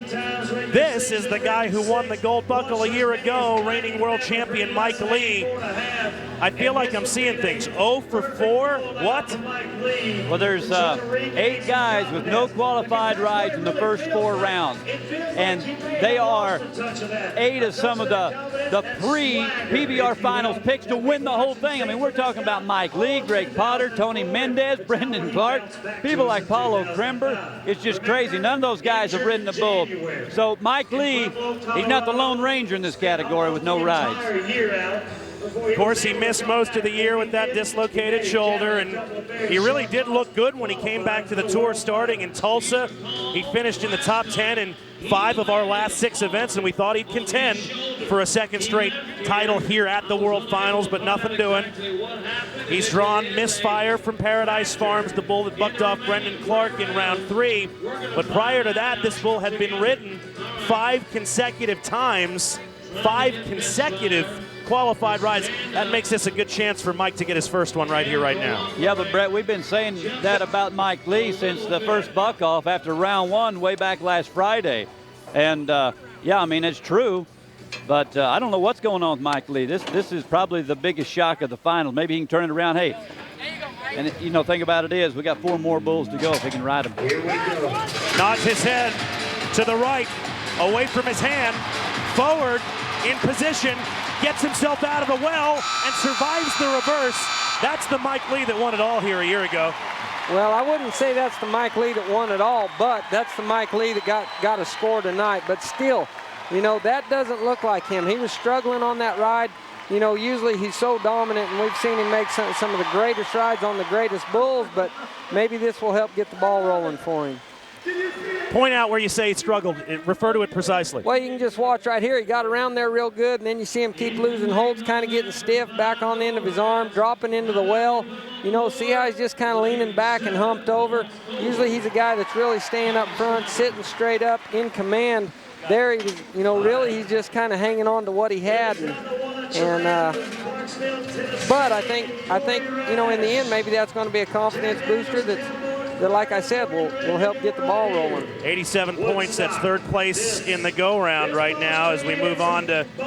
This is the guy who won the gold buckle a year ago, reigning world champion Mike Lee. I feel like I'm seeing things. 0 for 4? What? Well, there's 8 guys with no qualified rides in the first 4 rounds. And they are 8 of some of the pre-PBR Finals picks to win the whole thing. I mean, we're talking about Mike Lee, Greg Potter, Tony Mendez, Brendan Clark, people like Paulo Krember. It's just crazy. None of those guys have ridden a bull. So Mike Lee, he's not the Lone Ranger in this category with no rides. Of course, he missed most of the year with that dislocated shoulder, and he really did look good when he came back to the tour starting in Tulsa. He finished in the top 10 in 5 of our last 6 events, and we thought he'd contend for a second straight title here at the World Finals, but nothing doing. He's drawn Missfire from Paradise Farms, the bull that bucked off Brendan Clark in round 3. But prior to that, this bull had been ridden 5 consecutive times, 5 consecutive qualified rides. That makes this a good chance for Mike to get his first one right here, right now. Yeah, but Brett, we've been saying that about Mike Lee since the first buck off after round 1 way back last Friday. And yeah, I mean, it's true, but I don't know what's going on with Mike Lee. This is probably the biggest shock of the final. Maybe he can turn it around. Hey, and you know, thing about it is we got 4 more bulls to go if he can ride them. Nods his head to the right, away from his hand, forward in position, gets himself out of the well and survives the reverse. That's the Mike Lee that won it all here a year ago. Well, I wouldn't say that's the Mike Lee that won it all, but that's the Mike Lee that got a score tonight. But still, you know, that doesn't look like him. He was struggling on that ride. You know, usually he's so dominant, and we've seen him make some of the greatest rides on the greatest bulls, but maybe this will help get the ball rolling for him. Point out where you say he struggled. Refer to it precisely. Well, you can just watch right here. He got around there real good, and then you see him keep losing holds, kind of getting stiff, back on the end of his arm, dropping into the well. You know, see how he's just kind of leaning back and humped over? Usually he's a guy that's really staying up front, sitting straight up, in command. There, he was, you know, really he's just kind of hanging on to what he had. But I think, you know, in the end, maybe that's going to be a confidence booster that, like I said, will help get the ball rolling. 87 points, that's 3rd place in the go-round right now as we move on to